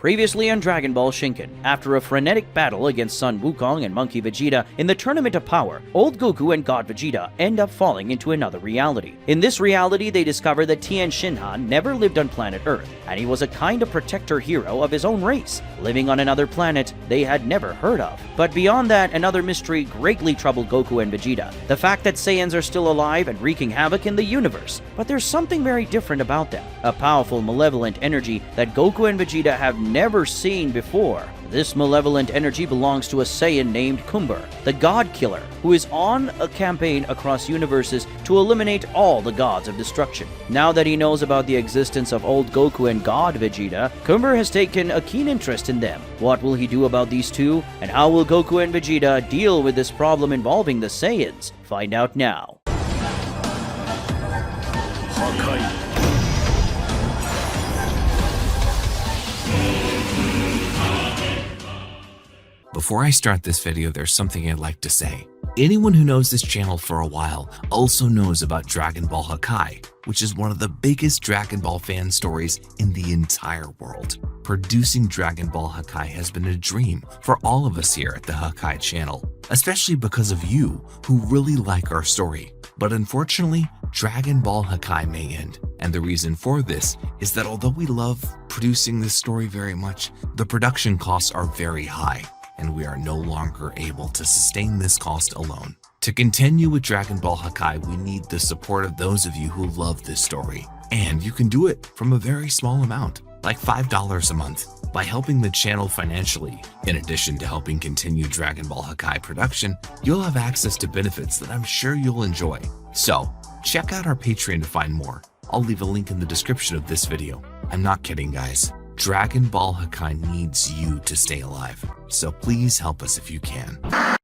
Previously on Dragon Ball Shinken, after a frenetic battle against Son Wukong and Monkey Vegeta in the Tournament of Power, old Goku and God Vegeta end up falling into another reality. In this reality, they discover that Tien Shinhan never lived on planet Earth, and he was a kind of protector hero of his own race, living on another planet they had never heard of. But beyond that, another mystery greatly troubled Goku and Vegeta: the fact that Saiyans are still alive and wreaking havoc in the universe. But there's something very different about them, a powerful, malevolent energy that Goku and Vegeta have never seen before. This malevolent energy belongs to a Saiyan named Kumber, the God Killer, who is on a campaign across universes to eliminate all the gods of destruction. Now that he knows about the existence of old Goku and God Vegeta, Kumber has taken a keen interest in them. What will he do about these two? And how will Goku and Vegeta deal with this problem involving the Saiyans? Find out now. Before I start this video, there's something I'd like to say. Anyone who knows this channel for a while also knows about Dragon Ball Hakai, which is one of the biggest Dragon Ball fan stories in the entire world. Producing Dragon Ball Hakai has been a dream for all of us here at the Hakai channel, especially because of you who really like our story. But unfortunately, Dragon Ball Hakai may end, and the reason for this is that although we love producing this story very much, the production costs are very high, and we are no longer able to sustain this cost alone. To continue with Dragon Ball Hakai, we need the support of those of you who love this story. And you can do it from a very small amount, like $5 a month, by helping the channel financially. In addition to helping continue Dragon Ball Hakai production, you'll have access to benefits that I'm sure you'll enjoy. So, check out our Patreon to find more. I'll leave a link in the description of this video. I'm not kidding, guys. Dragon Ball Hakai needs you to stay alive, so please help us if you can.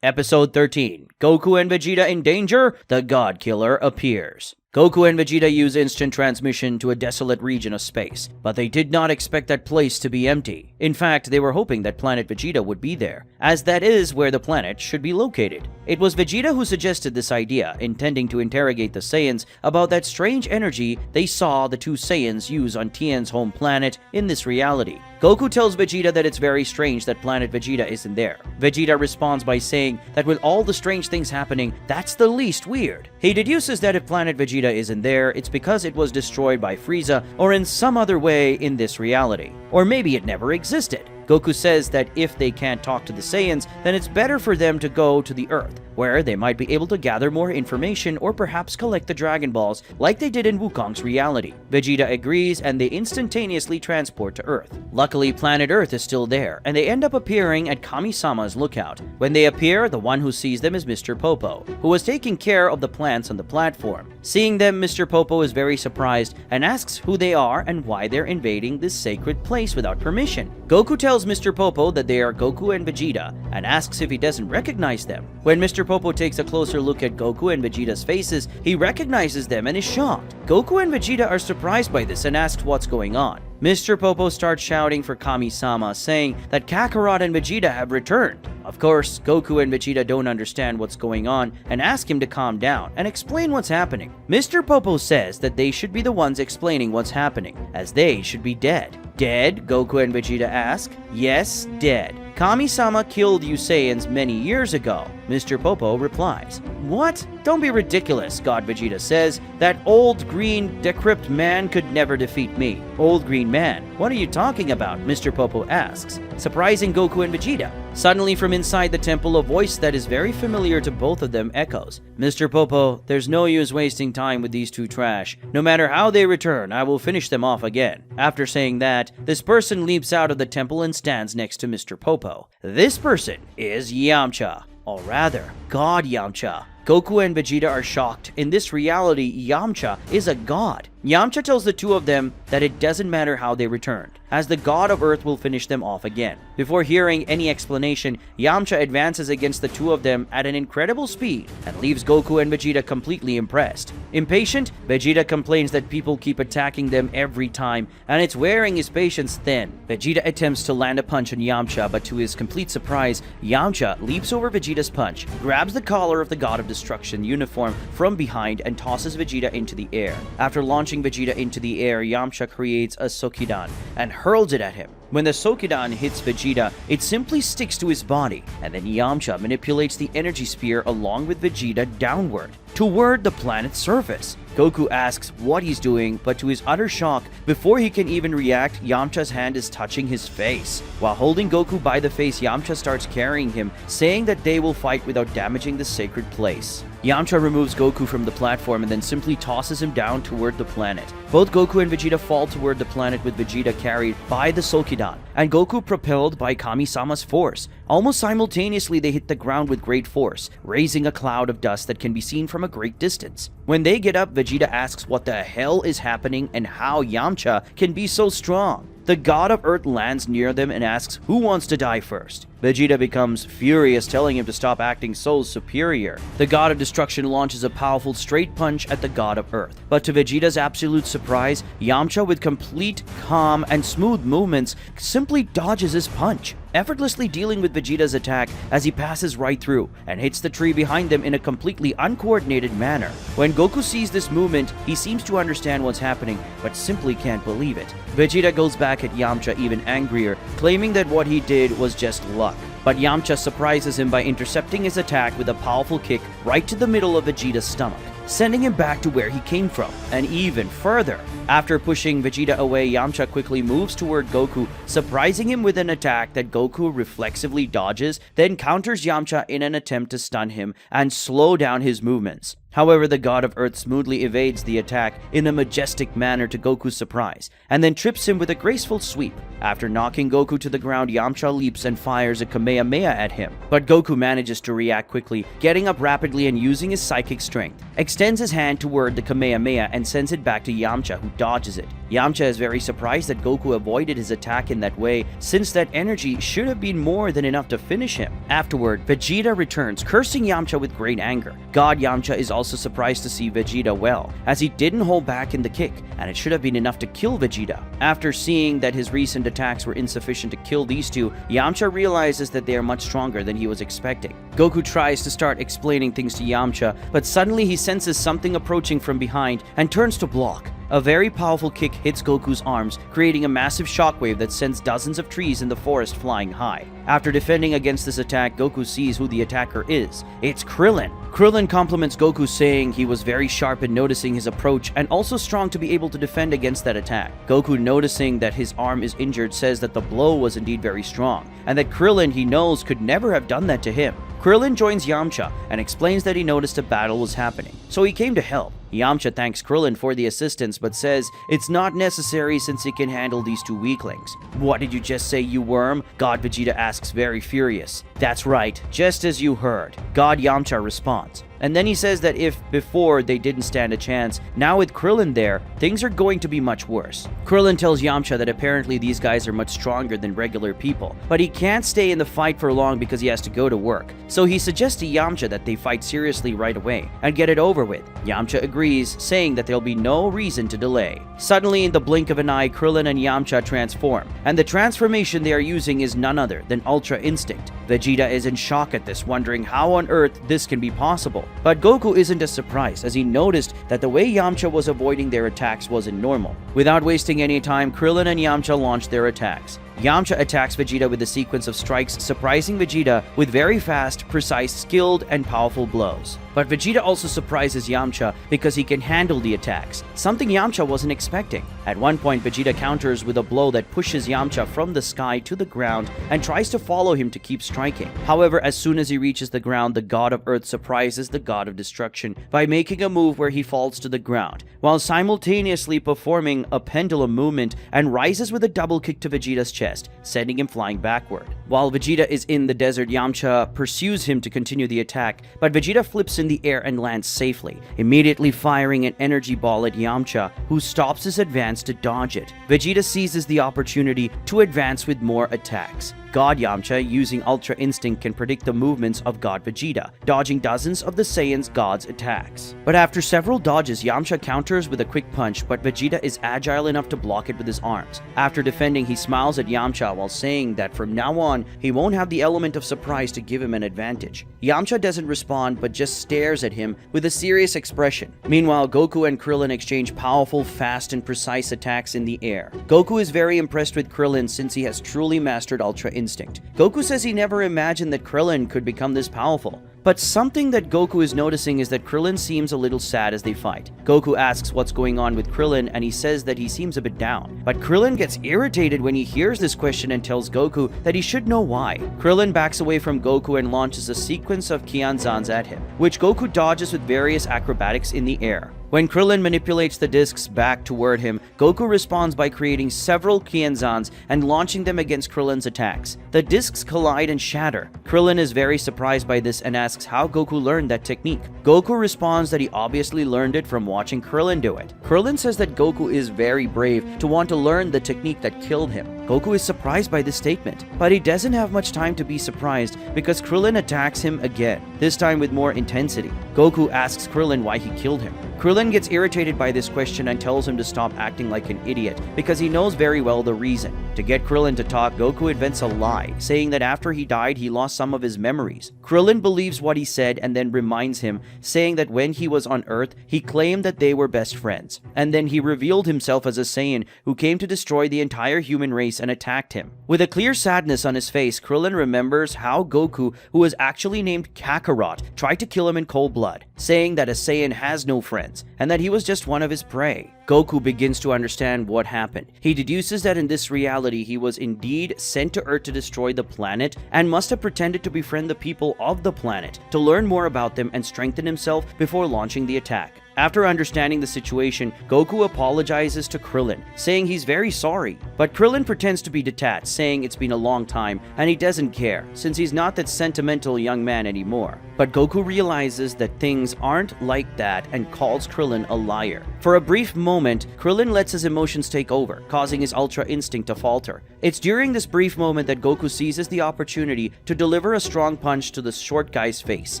Episode 13. Goku and Vegeta in danger? The God Killer appears. Goku and Vegeta use instant transmission to a desolate region of space, but they did not expect that place to be empty. In fact, they were hoping that planet Vegeta would be there, as that is where the planet should be located. It was Vegeta who suggested this idea, intending to interrogate the Saiyans about that strange energy they saw the two Saiyans use on Tien's home planet in this reality. Goku tells Vegeta that it's very strange that planet Vegeta isn't there. Vegeta responds by saying that with all the strange things happening, that's the least weird. He deduces that if planet Vegeta isn't there, it's because it was destroyed by Frieza or in some other way in this reality. Or maybe it never existed. Goku says that if they can't talk to the Saiyans, then it's better for them to go to the Earth, where they might be able to gather more information or perhaps collect the Dragon Balls like they did in Wukong's reality. Vegeta agrees and they instantaneously transport to Earth. Luckily, planet Earth is still there, and they end up appearing at Kami-sama's lookout. When they appear, the one who sees them is Mr. Popo, who was taking care of the plants on the platform. Seeing them, Mr. Popo is very surprised and asks who they are and why they're invading this sacred place without permission. Goku tells Mr. Popo that they are Goku and Vegeta and asks if he doesn't recognize them. When Mr. Popo takes a closer look at Goku and Vegeta's faces, he recognizes them and is shocked. Goku and Vegeta are surprised by this and ask what's going on. Mr. Popo starts shouting for Kami-sama, saying that Kakarot and Vegeta have returned. Of course, Goku and Vegeta don't understand what's going on and ask him to calm down and explain what's happening. Mr. Popo says that they should be the ones explaining what's happening, as they should be dead. Dead? Goku and Vegeta ask. Yes, dead. Kami-sama killed you Saiyans many years ago, Mr. Popo replies. What? Don't be ridiculous, God Vegeta says. That old green decrepit man could never defeat me. Old green man? What are you talking about? Mr. Popo asks, surprising Goku and Vegeta. Suddenly from inside the temple, a voice that is very familiar to both of them echoes. Mr. Popo, there's no use wasting time with these two trash. No matter how they return, I will finish them off again. After saying that, this person leaps out of the temple and stands next to Mr. Popo. This person is Yamcha, or rather, God Yamcha. Goku and Vegeta are shocked. In this reality, Yamcha is a god. Yamcha tells the two of them that it doesn't matter how they returned, as the god of Earth will finish them off again. Before hearing any explanation, Yamcha advances against the two of them at an incredible speed and leaves Goku and Vegeta completely impressed. Impatient, Vegeta complains that people keep attacking them every time, and it's wearing his patience thin. Vegeta attempts to land a punch on Yamcha, but to his complete surprise, Yamcha leaps over Vegeta's punch, grabs the collar of the God of Destruction uniform from behind, and tosses Vegeta into the air. After launching launching Vegeta into the air, Yamcha creates a Sokidan and hurls it at him. When the Sokidan hits Vegeta, it simply sticks to his body, and then Yamcha manipulates the energy sphere along with Vegeta downward, toward the planet's surface. Goku asks what he's doing, but to his utter shock, before he can even react, Yamcha's hand is touching his face. While holding Goku by the face, Yamcha starts carrying him, saying that they will fight without damaging the sacred place. Yamcha removes Goku from the platform and then simply tosses him down toward the planet. Both Goku and Vegeta fall toward the planet, with Vegeta carried by the Sokidan, and Goku propelled by Kami-sama's force. Almost simultaneously, they hit the ground with great force, raising a cloud of dust that can be seen from a great distance. When they get up, Vegeta asks what the hell is happening and how Yamcha can be so strong. The god of Earth lands near them and asks who wants to die first. Vegeta becomes furious, telling him to stop acting so superior. The god of destruction launches a powerful straight punch at the god of Earth. But to Vegeta's absolute surprise, Yamcha, with complete calm and smooth movements, simply dodges his punch, effortlessly dealing with Vegeta's attack as he passes right through and hits the tree behind them in a completely uncoordinated manner. When Goku sees this movement, he seems to understand what's happening, but simply can't believe it. Vegeta goes back at Yamcha even angrier, claiming that what he did was just luck. But Yamcha surprises him by intercepting his attack with a powerful kick right to the middle of Vegeta's stomach, sending him back to where he came from, and even further. After pushing Vegeta away, Yamcha quickly moves toward Goku, surprising him with an attack that Goku reflexively dodges, then counters Yamcha in an attempt to stun him and slow down his movements. However, the god of Earth smoothly evades the attack in a majestic manner to Goku's surprise, and then trips him with a graceful sweep. After knocking Goku to the ground, Yamcha leaps and fires a Kamehameha at him, but Goku manages to react quickly, getting up rapidly and using his psychic strength, extends his hand toward the Kamehameha and sends it back to Yamcha, who dodges it. Yamcha is very surprised that Goku avoided his attack in that way, since that energy should have been more than enough to finish him. Afterward, Vegeta returns, cursing Yamcha with great anger. God Yamcha is also surprised to see Vegeta well, as he didn't hold back in the kick, and it should have been enough to kill Vegeta. After seeing that his recent attacks were insufficient to kill these two, Yamcha realizes that they are much stronger than he was expecting. Goku tries to start explaining things to Yamcha, but suddenly he senses something approaching from behind and turns to block. A very powerful kick hits Goku's arms, creating a massive shockwave that sends dozens of trees in the forest flying high. After defending against this attack, Goku sees who the attacker is. It's Krillin. Krillin compliments Goku, saying he was very sharp in noticing his approach and also strong to be able to defend against that attack. Goku, noticing that his arm is injured, says that the blow was indeed very strong, and that Krillin, he knows, could never have done that to him. Krillin joins Yamcha and explains that he noticed a battle was happening, so he came to help. Yamcha thanks Krillin for the assistance, but says it's not necessary since he can handle these two weaklings. What did you just say, you worm? God Vegeta asks, very furious. That's right, just as you heard. God Yamcha responds. And then he says that if before they didn't stand a chance, now with Krillin there, things are going to be much worse. Krillin tells Yamcha that apparently these guys are much stronger than regular people, but he can't stay in the fight for long because he has to go to work. So he suggests to Yamcha that they fight seriously right away and get it over with. Yamcha agrees, saying that there'll be no reason to delay. Suddenly, in the blink of an eye, Krillin and Yamcha transform, and the transformation they are using is none other than Ultra Instinct. Vegeta is in shock at this, wondering how on earth this can be possible. But Goku isn't as surprised, as he noticed that the way Yamcha was avoiding their attacks wasn't normal. Without wasting any time, Krillin and Yamcha launch their attacks. Yamcha attacks Vegeta with a sequence of strikes, surprising Vegeta with very fast, precise, skilled, and powerful blows. But Vegeta also surprises Yamcha because he can handle the attacks, something Yamcha wasn't expecting. At one point, Vegeta counters with a blow that pushes Yamcha from the sky to the ground and tries to follow him to keep striking. However, as soon as he reaches the ground, the God of Earth surprises the God of Destruction by making a move where he falls to the ground, while simultaneously performing a pendulum movement and rises with a double kick to Vegeta's chest, sending him flying backward. While Vegeta is in the desert, Yamcha pursues him to continue the attack, but Vegeta flips in the air and lands safely, immediately firing an energy ball at Yamcha, who stops his advance to dodge it. Vegeta seizes the opportunity to advance with more attacks. God Yamcha, using Ultra Instinct, can predict the movements of God Vegeta, dodging dozens of the Saiyan's God's attacks. But after several dodges, Yamcha counters with a quick punch, but Vegeta is agile enough to block it with his arms. After defending, he smiles at Yamcha while saying that from now on, on, he won't have the element of surprise to give him an advantage. Yamcha doesn't respond but just stares at him with a serious expression. Meanwhile, Goku and Krillin exchange powerful, fast, and precise attacks in the air. Goku is very impressed with Krillin since he has truly mastered Ultra Instinct. Goku says he never imagined that Krillin could become this powerful. But something that Goku is noticing is that Krillin seems a little sad as they fight. Goku asks what's going on with Krillin and he says that he seems a bit down. But Krillin gets irritated when he hears this question and tells Goku that he should know why. Krillin backs away from Goku and launches a sequence of Kianzans at him, which Goku dodges with various acrobatics in the air. When Krillin manipulates the discs back toward him, Goku responds by creating several Kianzans and launching them against Krillin's attacks. The discs collide and shatter. Krillin is very surprised by this and asks how Goku learned that technique. Goku responds that he obviously learned it from watching Krillin do it. Krillin says that Goku is very brave to want to learn the technique that killed him. Goku is surprised by this statement, but he doesn't have much time to be surprised because Krillin attacks him again, this time with more intensity. Goku asks Krillin why he killed him. Krillin gets irritated by this question and tells him to stop acting like an idiot because he knows very well the reason. To get Krillin to talk, Goku invents a lie, saying that after he died, he lost some of his memories. Krillin believes what he said and then reminds him, saying that when he was on Earth, he claimed that they were best friends. And then he revealed himself as a Saiyan who came to destroy the entire human race and attacked him. With a clear sadness on his face, Krillin remembers how Goku, who was actually named Kakarot, tried to kill him in cold blood, saying that a Saiyan has no friends and that he was just one of his prey. Goku begins to understand what happened. He deduces that in this reality, he was indeed sent to Earth to destroy the planet and must have pretended to befriend the people of the planet to learn more about them and strengthen himself before launching the attack. After understanding the situation, Goku apologizes to Krillin, saying he's very sorry. But Krillin pretends to be detached, saying it's been a long time and he doesn't care, since he's not that sentimental young man anymore. But Goku realizes that things aren't like that and calls Krillin a liar. For a brief moment, Krillin lets his emotions take over, causing his Ultra Instinct to falter. It's during this brief moment that Goku seizes the opportunity to deliver a strong punch to the short guy's face,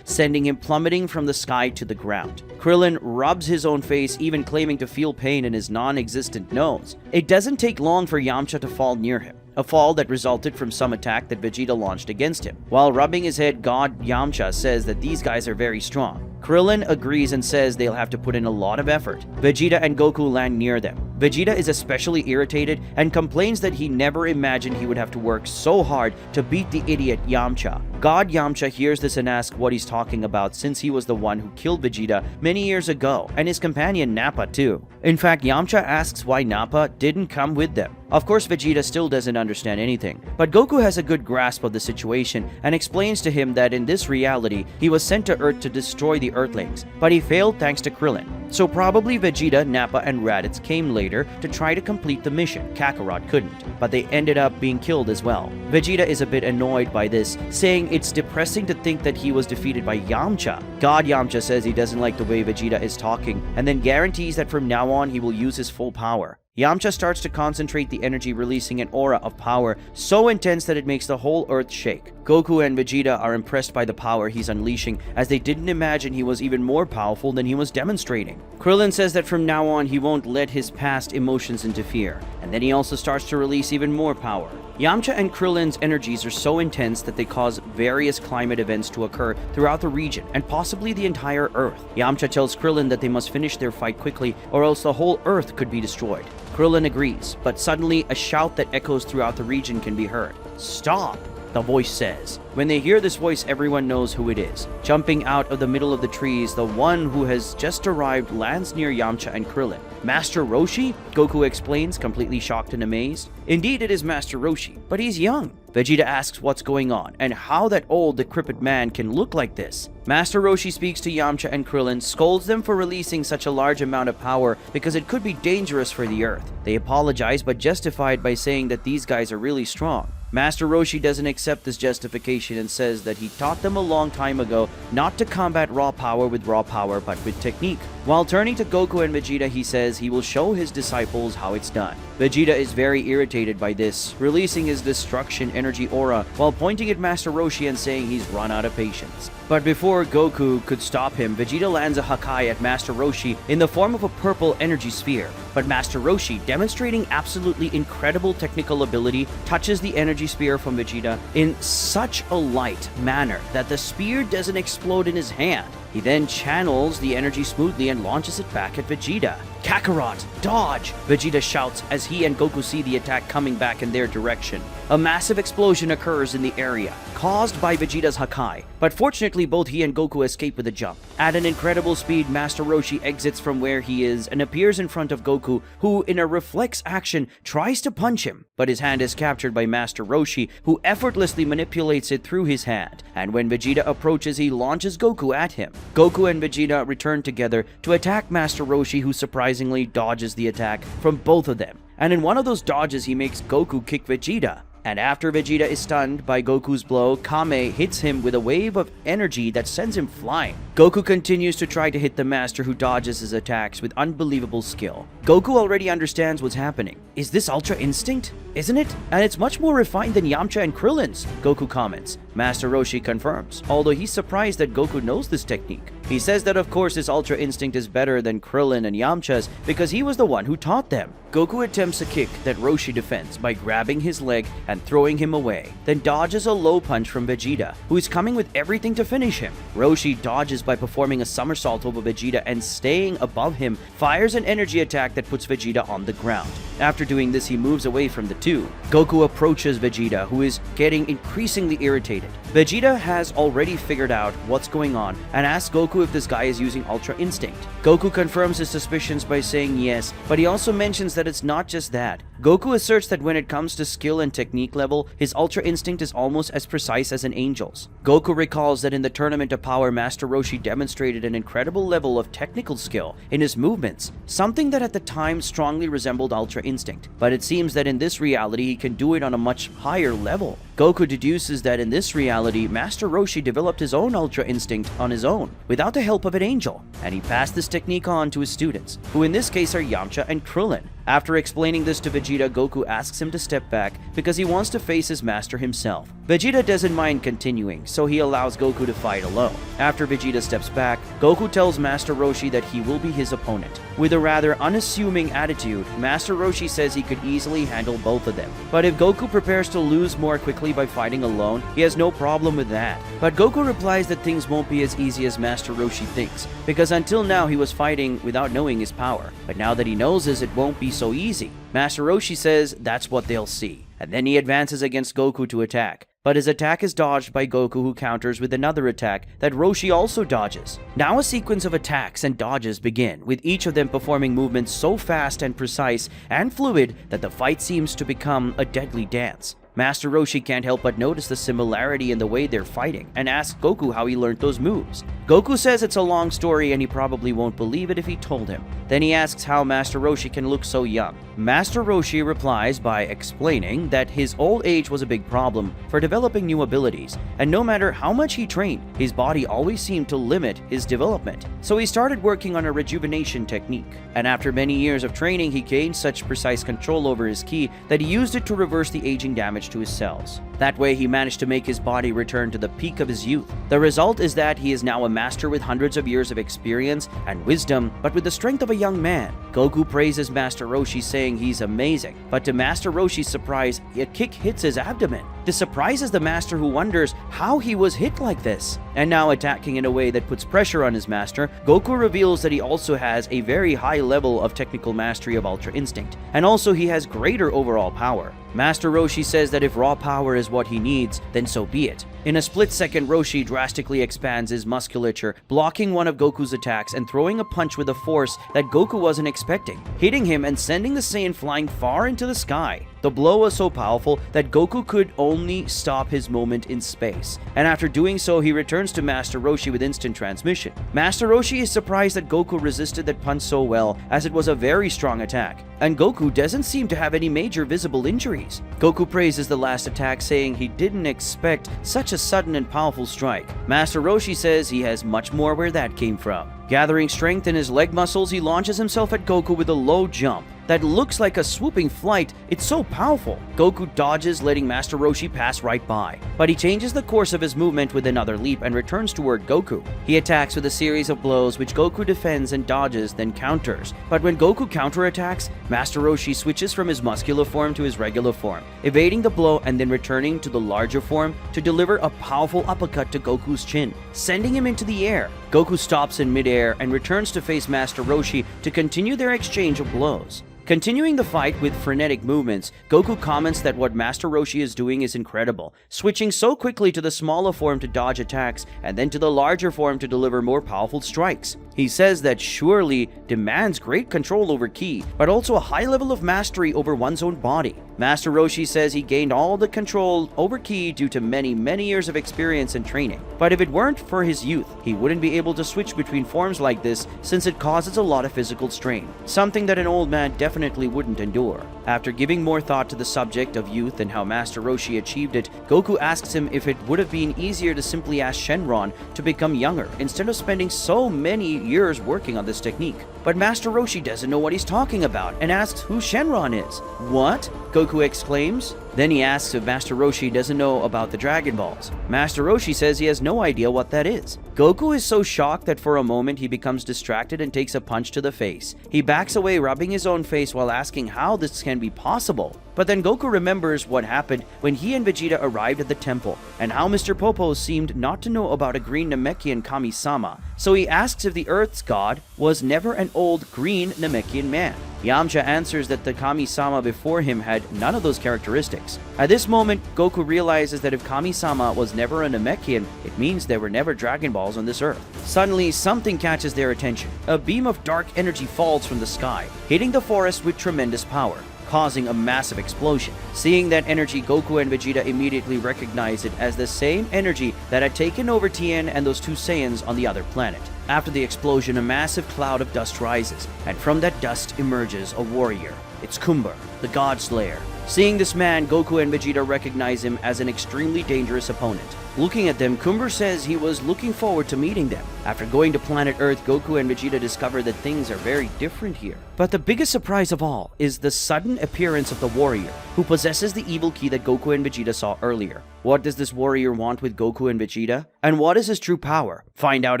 sending him plummeting from the sky to the ground. Krillin rubs his own face, even claiming to feel pain in his non-existent nose. It doesn't take long for Yamcha to fall near him, a fall that resulted from some attack that Vegeta launched against him. While rubbing his head, God Yamcha says that these guys are very strong. Krillin agrees and says they'll have to put in a lot of effort. Vegeta and Goku land near them. Vegeta is especially irritated and complains that he never imagined he would have to work so hard to beat the idiot Yamcha. God Yamcha hears this and asks what he's talking about, since he was the one who killed Vegeta many years ago, and his companion Nappa too. In fact, Yamcha asks why Nappa didn't come with them. Of course, Vegeta still doesn't understand anything, but Goku has a good grasp of the situation and explains to him that in this reality, he was sent to Earth to destroy the Earthlings, but he failed thanks to Krillin. So probably Vegeta, Nappa, and Raditz came later to try to complete the mission. Kakarot couldn't, but they ended up being killed as well. Vegeta is a bit annoyed by this, saying it's depressing to think that he was defeated by Yamcha. God Yamcha says he doesn't like the way Vegeta is talking, and then guarantees that from now on he will use his full power. Yamcha starts to concentrate the energy, releasing an aura of power so intense that it makes the whole earth shake. Goku and Vegeta are impressed by the power he's unleashing, as they didn't imagine he was even more powerful than he was demonstrating. Krillin says that from now on he won't let his past emotions interfere, and then he also starts to release even more power. Yamcha and Krillin's energies are so intense that they cause various climate events to occur throughout the region and possibly the entire Earth. Yamcha tells Krillin that they must finish their fight quickly or else the whole Earth could be destroyed. Krillin agrees, but suddenly a shout that echoes throughout the region can be heard. "Stop!" the voice says. When they hear this voice, everyone knows who it is. Jumping out of the middle of the trees, the one who has just arrived lands near Yamcha and Krillin. "Master Roshi?" Goku explains, completely shocked and amazed. Indeed, it is Master Roshi, but he's young. Vegeta asks what's going on and how that old, decrepit man can look like this. Master Roshi speaks to Yamcha and Krillin, scolds them for releasing such a large amount of power because it could be dangerous for the Earth. They apologize but justify it by saying that these guys are really strong. Master Roshi doesn't accept this justification and says that he taught them a long time ago not to combat raw power with raw power but with technique. While turning to Goku and Vegeta, he says he will show his disciples how it's done. Vegeta is very irritated by this, releasing his destruction energy aura while pointing at Master Roshi and saying he's run out of patience. But before Goku could stop him, Vegeta lands a Hakai at Master Roshi in the form of a purple energy sphere. But Master Roshi, demonstrating absolutely incredible technical ability, touches the energy sphere from Vegeta in such a light manner that the spear doesn't explode in his hand. He then channels the energy smoothly and launches it back at Vegeta. Kakarot, dodge! Vegeta shouts as he and Goku see the attack coming back in their direction. A massive explosion occurs in the area, caused by Vegeta's Hakai, but fortunately both he and Goku escape with a jump. At an incredible speed, Master Roshi exits from where he is and appears in front of Goku, who in a reflex action tries to punch him, but his hand is captured by Master Roshi, who effortlessly manipulates it through his hand, and when Vegeta approaches, he launches Goku at him. Goku and Vegeta return together to attack Master Roshi, who surprisingly dodges the attack from both of them, and in one of those dodges he makes Goku kick Vegeta. And after Vegeta is stunned by Goku's blow, Kame hits him with a wave of energy that sends him flying. Goku continues to try to hit the master, who dodges his attacks with unbelievable skill. Goku already understands what's happening. Is this Ultra Instinct? Isn't it? And it's much more refined than Yamcha and Krillin's, Goku comments. Master Roshi confirms, although he's surprised that Goku knows this technique. He says that of course his Ultra Instinct is better than Krillin and Yamcha's because he was the one who taught them. Goku attempts a kick that Roshi defends by grabbing his leg and throwing him away, then dodges a low punch from Vegeta, who is coming with everything to finish him. Roshi dodges by performing a somersault over Vegeta and staying above him, fires an energy attack that puts Vegeta on the ground. After doing this, he moves away from the two. Goku approaches Vegeta, who is getting increasingly irritated. Vegeta has already figured out what's going on and asks Goku if this guy is using Ultra Instinct. Goku confirms his suspicions by saying yes, but he also mentions that it's not just that. Goku asserts that when it comes to skill and technique level, his Ultra Instinct is almost as precise as an angel's. Goku recalls that in the Tournament of Power, Master Roshi demonstrated an incredible level of technical skill in his movements, something that at the time strongly resembled Ultra Instinct. But it seems that in this reality, he can do it on a much higher level. Goku deduces that in this reality, Master Roshi developed his own Ultra Instinct on his own, without the help of an angel, and he passed this technique on to his students, who in this case are Yamcha and Krillin. After explaining this to Vegeta, Goku asks him to step back because he wants to face his master himself. Vegeta doesn't mind continuing, so he allows Goku to fight alone. After Vegeta steps back, Goku tells Master Roshi that he will be his opponent. With a rather unassuming attitude, Master Roshi says he could easily handle both of them. But if Goku prepares to lose more quickly by fighting alone, he has no problem with that. But Goku replies that things won't be as easy as Master Roshi thinks, because until now he was fighting without knowing his power. But now that he knows this, it won't be so easy. Master Roshi says that's what they'll see, and then he advances against Goku to attack. But his attack is dodged by Goku, who counters with another attack that Roshi also dodges. Now a sequence of attacks and dodges begin, with each of them performing movements so fast and precise and fluid that the fight seems to become a deadly dance. Master Roshi can't help but notice the similarity in the way they're fighting and asks Goku how he learned those moves. Goku says it's a long story and he probably won't believe it if he told him. Then he asks how Master Roshi can look so young. Master Roshi replies by explaining that his old age was a big problem for developing new abilities, and no matter how much he trained, his body always seemed to limit his development. So he started working on a rejuvenation technique, and after many years of training, he gained such precise control over his ki that he used it to reverse the aging damage to his cells. That way, he managed to make his body return to the peak of his youth. The result is that he is now a master with hundreds of years of experience and wisdom, but with the strength of a young man. Goku praises Master Roshi, saying he's amazing, but to Master Roshi's surprise, a kick hits his abdomen. This surprises the master, who wonders how he was hit like this. And now attacking in a way that puts pressure on his master, Goku reveals that he also has a very high level of technical mastery of Ultra Instinct, and also he has greater overall power. Master Roshi says that if raw power is what he needs, then so be it. In a split second, Roshi drastically expands his musculature, blocking one of Goku's attacks and throwing a punch with a force that Goku wasn't expecting, hitting him and sending the Saiyan flying far into the sky. The blow was so powerful that Goku could only stop his moment in space, and after doing so, he returns to Master Roshi with instant transmission. Master Roshi is surprised that Goku resisted that punch so well, as it was a very strong attack, and Goku doesn't seem to have any major visible injuries. Goku praises the last attack, saying he didn't expect such a sudden and powerful strike. Master Roshi says he has much more where that came from. Gathering strength in his leg muscles, he launches himself at Goku with a low jump that looks like a swooping flight. It's so powerful. Goku dodges, letting Master Roshi pass right by. But he changes the course of his movement with another leap and returns toward Goku. He attacks with a series of blows which Goku defends and dodges, then counters. But when Goku counterattacks, Master Roshi switches from his muscular form to his regular form, evading the blow and then returning to the larger form to deliver a powerful uppercut to Goku's chin, sending him into the air. Goku stops in midair and returns to face Master Roshi to continue their exchange of blows. Continuing the fight with frenetic movements, Goku comments that what Master Roshi is doing is incredible, switching so quickly to the smaller form to dodge attacks and then to the larger form to deliver more powerful strikes. He says that surely demands great control over ki, but also a high level of mastery over one's own body. Master Roshi says he gained all the control over ki due to many years of experience and training. But if it weren't for his youth, he wouldn't be able to switch between forms like this since it causes a lot of physical strain, something that an old man definitely wouldn't endure. After giving more thought to the subject of youth and how Master Roshi achieved it, Goku asks him if it would have been easier to simply ask Shenron to become younger instead of spending so many years working on this technique. But Master Roshi doesn't know what he's talking about and asks who Shenron is. What? Goku exclaims. Then he asks if Master Roshi doesn't know about the Dragon Balls. Master Roshi says he has no idea what that is. Goku is so shocked that for a moment he becomes distracted and takes a punch to the face. He backs away, rubbing his own face while asking how this can be possible. But then Goku remembers what happened when he and Vegeta arrived at the temple, and how Mr. Popo seemed not to know about a green Namekian Kami-sama. So he asks if the Earth's god was never an old green Namekian man. Yamcha answers that the Kami-sama before him had none of those characteristics. At this moment, Goku realizes that if Kami-sama was never a Namekian, it means there were never Dragon Balls on this Earth. Suddenly, something catches their attention. A beam of dark energy falls from the sky, hitting the forest with tremendous power, causing a massive explosion. Seeing that energy, Goku and Vegeta immediately recognize it as the same energy that had taken over Tien and those two Saiyans on the other planet. After the explosion, a massive cloud of dust rises, and from that dust emerges a warrior. It's Kumber, the God Slayer. Seeing this man, Goku and Vegeta recognize him as an extremely dangerous opponent. Looking at them, Kumber says he was looking forward to meeting them. After going to planet Earth, Goku and Vegeta discover that things are very different here. But the biggest surprise of all is the sudden appearance of the warrior, who possesses the evil key that Goku and Vegeta saw earlier. What does this warrior want with Goku and Vegeta? And what is his true power? Find out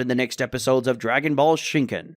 in the next episodes of Dragon Ball Shinken.